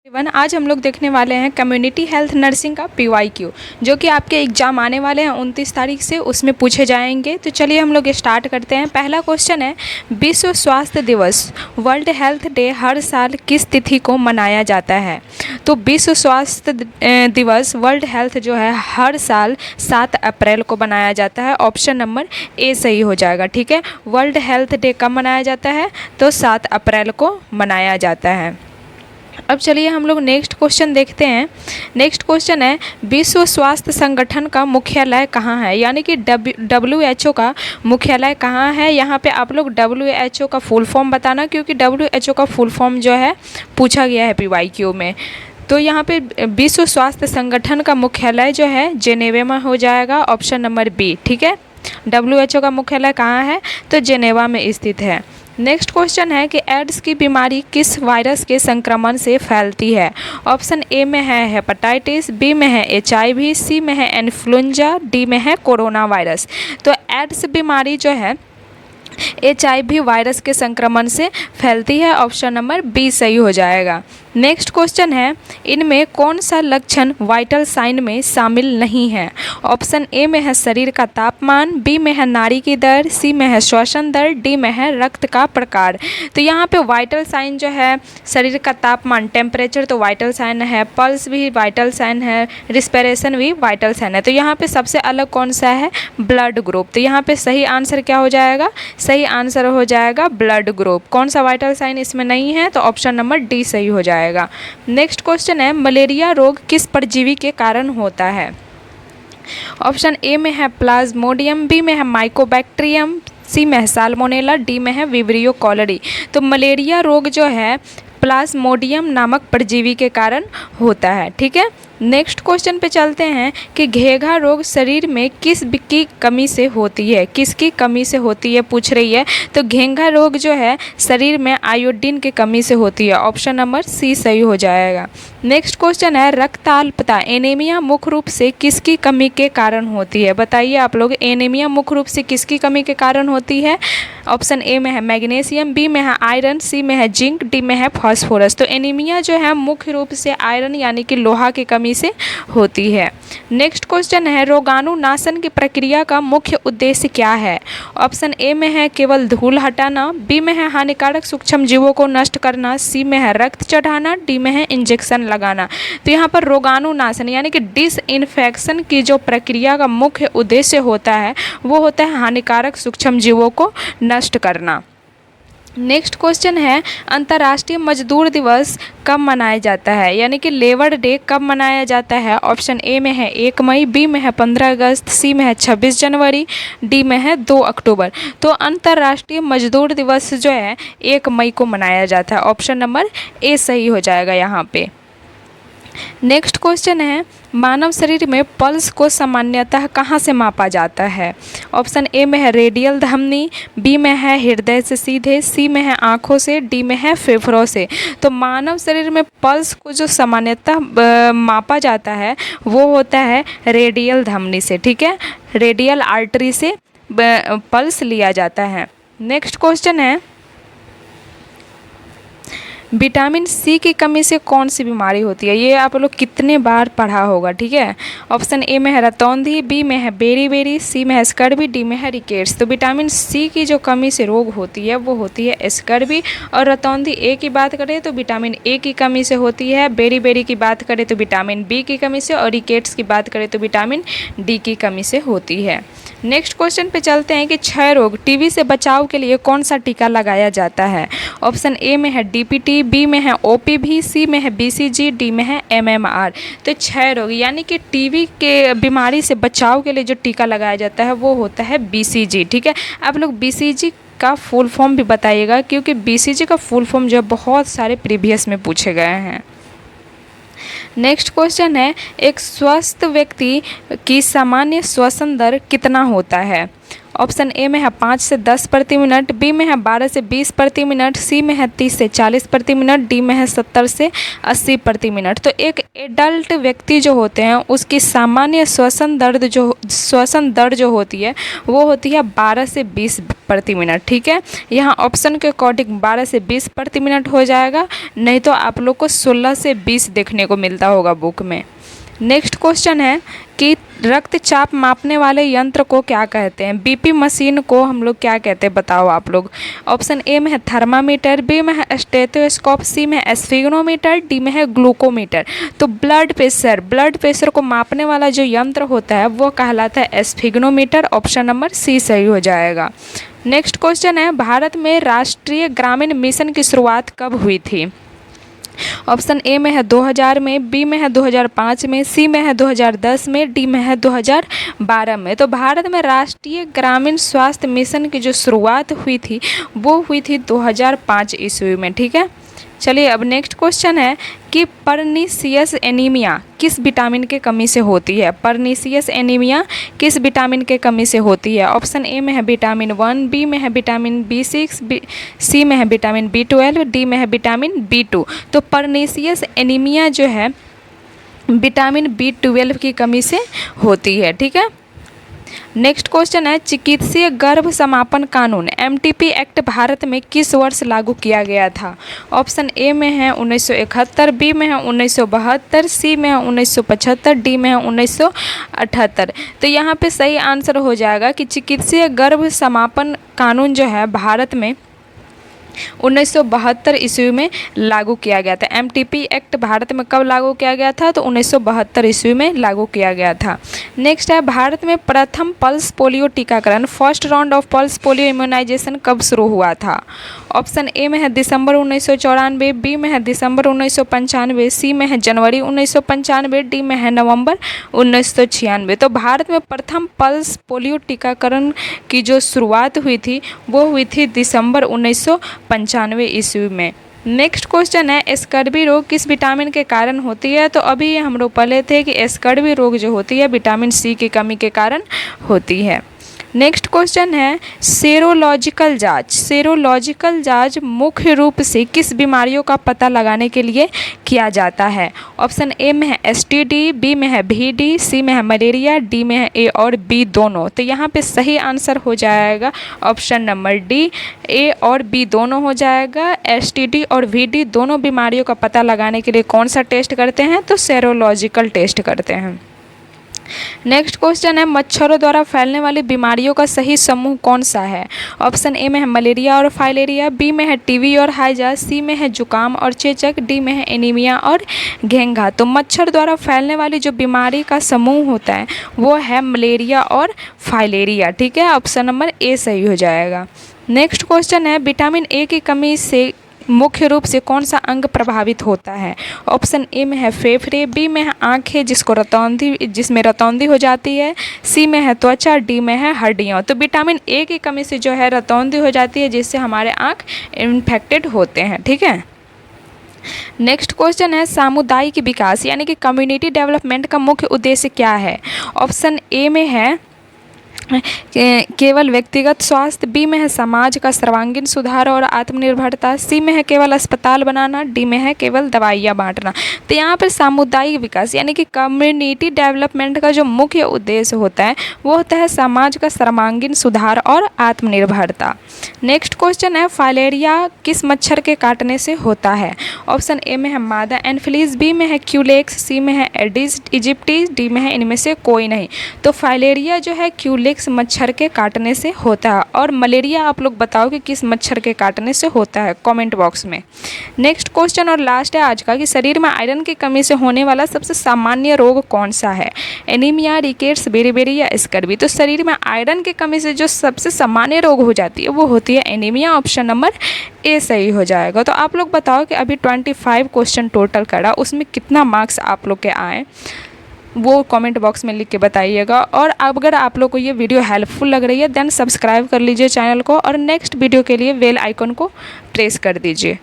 आज हम लोग देखने वाले हैं कम्युनिटी हेल्थ नर्सिंग का PYQ जो कि आपके एग्ज़ाम आने वाले हैं 29 तारीख से, उसमें पूछे जाएंगे। तो चलिए हम लोग स्टार्ट करते हैं। पहला क्वेश्चन है, विश्व स्वास्थ्य दिवस वर्ल्ड हेल्थ डे हर साल किस तिथि को मनाया जाता है? तो विश्व स्वास्थ्य दिवस वर्ल्ड हेल्थ जो है हर साल 7 अप्रैल को मनाया जाता है। ऑप्शन नंबर ए सही हो जाएगा। ठीक है, वर्ल्ड हेल्थ डे कब मनाया जाता है? तो 7 अप्रैल को मनाया जाता है। अब चलिए हम लोग नेक्स्ट क्वेश्चन देखते हैं। नेक्स्ट क्वेश्चन है, विश्व स्वास्थ्य संगठन का मुख्यालय कहाँ है? यानी कि WHO का मुख्यालय कहाँ है? यहाँ पे आप लोग WHO का फुल फॉर्म बताना, क्योंकि WHO का फुल फॉर्म जो है पूछा गया है PYQ में। तो यहाँ पे विश्व स्वास्थ्य संगठन का मुख्यालय जो है जेनेवा में हो जाएगा। Option number B. ठीक है, WHO का मुख्यालय कहाँ है? तो जेनेवा में स्थित है। नेक्स्ट क्वेश्चन है कि एड्स की बीमारी किस वायरस के संक्रमण से फैलती है? ऑप्शन ए में है हेपेटाइटिस, बी में है HIV, सी में है इन्फ्लुएंजा, डी में है कोरोना वायरस। तो एड्स बीमारी जो है HIV वायरस के संक्रमण से फैलती है। ऑप्शन नंबर बी सही हो जाएगा। नेक्स्ट क्वेश्चन है, इनमें कौन सा लक्षण वाइटल साइन में शामिल नहीं है? ऑप्शन ए में है शरीर का तापमान, बी में है नाड़ी की दर, सी में है श्वसन दर, डी में है रक्त का प्रकार। तो यहाँ पे वाइटल साइन जो है शरीर का तापमान टेम्परेचर तो वाइटल साइन है, पल्स भी वाइटल साइन है, रिस्पिरेशन भी वाइटल साइन है। तो यहाँ पे सबसे अलग कौन सा है? Blood group. तो यहाँ पे सही आंसर क्या हो जाएगा? सही आंसर हो जाएगा ब्लड ग्रुप। कौन सा वाइटल साइन इसमें नहीं है? तो ऑप्शन नंबर डी सही हो जाएगा। नेक्स्ट क्वेश्चन है, मलेरिया रोग किस परजीवी के कारण होता है? ऑप्शन ए में है प्लाज्मोडियम, बी में है माइकोबैक्टीरियम, सी में है साल्मोनेला, डी में है विब्रियो कॉलरी। तो मलेरिया रोग जो है प्लाज्मोडियम नामक परजीवी के कारण होता है। ठीक है, नेक्स्ट क्वेश्चन पे चलते हैं कि घेघा रोग शरीर में किस की कमी से होती है? किसकी कमी से होती है पूछ रही है। तो घेघा रोग जो है शरीर में आयोडीन की कमी से होती है। ऑप्शन नंबर सी सही हो जाएगा। नेक्स्ट क्वेश्चन है, रक्ताल्पता एनीमिया मुख्य रूप से किसकी कमी के कारण होती है? बताइए आप लोग, एनीमिया मुख्य रूप से किसकी कमी के कारण होती है? ऑप्शन ए में है मैग्नीशियम, बी में है आयरन, सी में है जिंक, डी में है फास्फोरस। तो एनीमिया जो है मुख्य रूप से आयरन यानी कि लोहा की कमी से होती है। नेक्स्ट क्वेश्चन है, रोगाणुनाशन की प्रक्रिया का मुख्य उद्देश्य क्या है? ऑप्शन ए में है केवल धूल हटाना, बी में है हानिकारक सूक्ष्म जीवों को नष्ट करना, सी में है रक्त चढ़ाना, डी में है इंजेक्शन लगाना। तो यहाँ पर रोगाणुनाशन यानी कि डिसइंफेक्शन की जो प्रक्रिया का मुख्य उद्देश्य होता है वो होता है हानिकारक सूक्ष्म जीवों को नष्ट करना। नेक्स्ट क्वेश्चन है, अंतर्राष्ट्रीय मजदूर दिवस कब मनाया जाता है? यानी कि लेबर डे कब मनाया जाता है? ऑप्शन ए में है 1 मई, बी में है 15 अगस्त, सी में है 26 जनवरी, डी में है 2 अक्टूबर। तो अंतर्राष्ट्रीय मजदूर दिवस जो है 1 मई को मनाया जाता है। ऑप्शन नंबर ए सही हो जाएगा यहाँ पे। नेक्स्ट क्वेश्चन है, मानव शरीर में पल्स को सामान्यतः कहाँ से मापा जाता है? ऑप्शन ए में है रेडियल धमनी, बी में है हृदय से सीधे, सी में है आँखों से, डी में है फेफड़ों से। तो मानव शरीर में पल्स को जो सामान्यतः मापा जाता है वो होता है रेडियल धमनी से। ठीक है, रेडियल आर्टरी से पल्स लिया जाता है। नेक्स्ट क्वेश्चन है, विटामिन सी की कमी से कौन सी बीमारी होती है? ये आप लोग कितने बार पढ़ा होगा। ठीक है, ऑप्शन ए में है रतौंधी, बी में है बेरी, सी में है स्कर्वी, डी में है रिकेट्स। तो विटामिन सी की जो कमी से रोग होती है वो होती है स्कर्वी। और रतौंधी ए की बात करें तो विटामिन ए की कमी से होती है, बेरी की बात करें तो विटामिन बी की कमी से, और रिकेट्स की बात करें तो विटामिन डी की कमी से होती है। नेक्स्ट क्वेश्चन पे चलते हैं कि क्षय रोग टीबी से बचाव के लिए कौन सा टीका लगाया जाता है? ऑप्शन ए में है DPT, बी में है OPV, सी में है BCG, डी में है MMR। तो क्षय रोग यानी कि टीबी के बीमारी से बचाव के लिए जो टीका लगाया जाता है वो होता है BCG। ठीक है, आप लोग BCG का फुल फॉर्म भी बताइएगा, क्योंकि BCG का फुल फॉर्म जो बहुत सारे प्रीवियस में पूछे गए हैं। नेक्स्ट क्वेश्चन है, एक स्वस्थ व्यक्ति की सामान्य श्वसन दर कितना होता है? ऑप्शन ए में है 5 से 10 प्रति मिनट, बी में है 12 से 20 प्रति मिनट, सी में है 30 से 40 प्रति मिनट, डी में है 70 से 80 प्रति मिनट। तो एक एडल्ट व्यक्ति जो होते हैं उसकी सामान्य श्वसन दर जो होती है वो होती है 12 से 20 प्रति मिनट। ठीक है, यहाँ ऑप्शन के अकॉर्डिंग 12 से 20 प्रति मिनट हो जाएगा, नहीं तो आप लोग को 16 से 20 देखने को मिलता होगा बुक में। नेक्स्ट क्वेश्चन है कि रक्तचाप मापने वाले यंत्र को क्या कहते हैं? बीपी मशीन को हम लोग क्या कहते हैं, बताओ आप लोग। ऑप्शन ए में है थर्मामीटर, बी में है स्टेथोस्कोप, सी में है स्फिग्नोमीटर, डी में है ग्लूकोमीटर। तो ब्लड प्रेशर को मापने वाला जो यंत्र होता है वो कहलाता है स्फिग्नोमीटर। ऑप्शन नंबर सी सही हो जाएगा। नेक्स्ट क्वेश्चन है भारत में राष्ट्रीय ग्रामीण मिशन की शुरुआत कब हुई थी? ऑप्शन ए में है 2000 में, बी में है 2005 में, सी में है 2010 में, डी में है 2012 में। तो भारत में राष्ट्रीय ग्रामीण स्वास्थ्य मिशन की जो शुरुआत हुई थी वो हुई थी 2005 ईस्वी में। ठीक है, चलिए अब नेक्स्ट क्वेश्चन है कि पर्नीशियस एनीमिया किस विटामिन के कमी से होती है? पर्नीशियस एनीमिया किस विटामिन के कमी से होती है? ऑप्शन ए में है विटामिन 1, बी में है विटामिन B6, सी में है विटामिन B12, डी में है विटामिन B2। तो पर्नीशियस एनीमिया जो है विटामिन B12 की कमी से होती है। ठीक है, नेक्स्ट क्वेश्चन है चिकित्सीय गर्भ समापन कानून MTP एक्ट भारत में किस वर्ष लागू किया गया था? ऑप्शन ए में है 1971, बी में है 1972, सी में है 1975, डी में है 1978। तो यहाँ पे सही आंसर हो जाएगा कि चिकित्सीय गर्भ समापन कानून जो है भारत में 1972 ईस्वी में लागू किया गया था। MTP एक्ट भारत में कब लागू किया गया था? तो 1972 ईस्वी में लागू किया गया था। नेक्स्ट है भारत में प्रथम पल्स पोलियो टीकाकरण first round of pulse polio immunization कब शुरू हुआ था? ऑप्शन ए में है दिसंबर 1994, बी में है दिसंबर 1995, सी में है जनवरी 1995, डी में है नवंबर 1996। तो भारत में प्रथम पल्स पोलियो टीकाकरण की जो शुरुआत हुई थी वो हुई थी दिसंबर 1995 ईस्वी में। नेक्स्ट क्वेश्चन है स्कर्वी रोग किस विटामिन के कारण होती है? तो अभी हम लोग पढ़े थे कि स्कर्वी रोग जो होती है विटामिन सी की कमी के कारण होती है। नेक्स्ट क्वेश्चन है सेरोलॉजिकल जांच मुख्य रूप से किस बीमारियों का पता लगाने के लिए किया जाता है? ऑप्शन ए में है STD, बी में है VD, सी में है मलेरिया, डी में है ए और बी दोनों। तो यहाँ पे सही आंसर हो जाएगा ऑप्शन नंबर डी, ए और बी दोनों हो जाएगा। STD और VD दोनों बीमारियों का पता लगाने के लिए कौन सा टेस्ट करते हैं? तो सेरोलॉजिकल टेस्ट करते हैं। नेक्स्ट क्वेश्चन है मच्छरों द्वारा फैलने वाली बीमारियों का सही समूह कौन सा है? ऑप्शन ए में है मलेरिया और फाइलेरिया, बी में है TB और हाइजा, सी में है जुकाम और चेचक, डी में है एनीमिया और घेंघा। तो मच्छर द्वारा फैलने वाली जो बीमारी का समूह होता है वो है मलेरिया और फाइलेरिया। ठीक है, ऑप्शन नंबर ए सही हो जाएगा। नेक्स्ट क्वेश्चन है विटामिन ए की कमी से मुख्य रूप से कौन सा अंग प्रभावित होता है? ऑप्शन ए में है फेफड़े, बी में है आँखें जिसमें रतौंधी हो जाती है, सी में है त्वचा, डी में है हड्डियाँ। तो विटामिन ए की कमी से जो है रतौंधी हो जाती है जिससे हमारे आँख इन्फेक्टेड होते हैं। ठीक है, नेक्स्ट क्वेश्चन है सामुदायिक विकास यानी कि कम्युनिटी डेवलपमेंट का मुख्य उद्देश्य क्या है? ऑप्शन ए में है केवल व्यक्तिगत स्वास्थ्य, बी में है समाज का सर्वांगीण सुधार और आत्मनिर्भरता, सी में है केवल अस्पताल बनाना, डी में है केवल दवाइयाँ बांटना। तो यहाँ पर सामुदायिक विकास यानी कि कम्युनिटी डेवलपमेंट का जो मुख्य उद्देश्य होता है वो होता है समाज का सर्वांगीण सुधार और आत्मनिर्भरता। नेक्स्ट क्वेश्चन है फाइलेरिया किस मच्छर के काटने से होता है? ऑप्शन ए में है मादा एनफिलीज, बी में है क्यूलेक्स, सी में है एडिस इजिप्टी, डी में है इनमें से कोई नहीं। तो फाइलेरिया जो है क्यूलेक्स मच्छर के काटने से होता है। और मलेरिया आप लोग बताओ कि किस मच्छर के काटने से होता है कमेंट बॉक्स में। नेक्स्ट क्वेश्चन और लास्ट है आज का कि शरीर में आयरन की कमी से होने वाला सबसे सामान्य रोग कौन सा है? एनीमिया, रिकेट्स, बेरीबेरी या स्कर्वी। तो शरीर में आयरन की कमी से जो सबसे सामान्य रोग हो जाती है वो होती है एनीमिया। ऑप्शन नंबर ए सही हो जाएगा। तो आप लोग बताओ कि अभी 25 क्वेश्चन टोटल करा, उसमें कितना मार्क्स आप लोग के आए वो कमेंट बॉक्स में लिख के बताइएगा। और अगर आप लोग को ये वीडियो हेल्पफुल लग रही है देन सब्सक्राइब कर लीजिए चैनल को और नेक्स्ट वीडियो के लिए बेल आइकन को प्रेस कर दीजिए।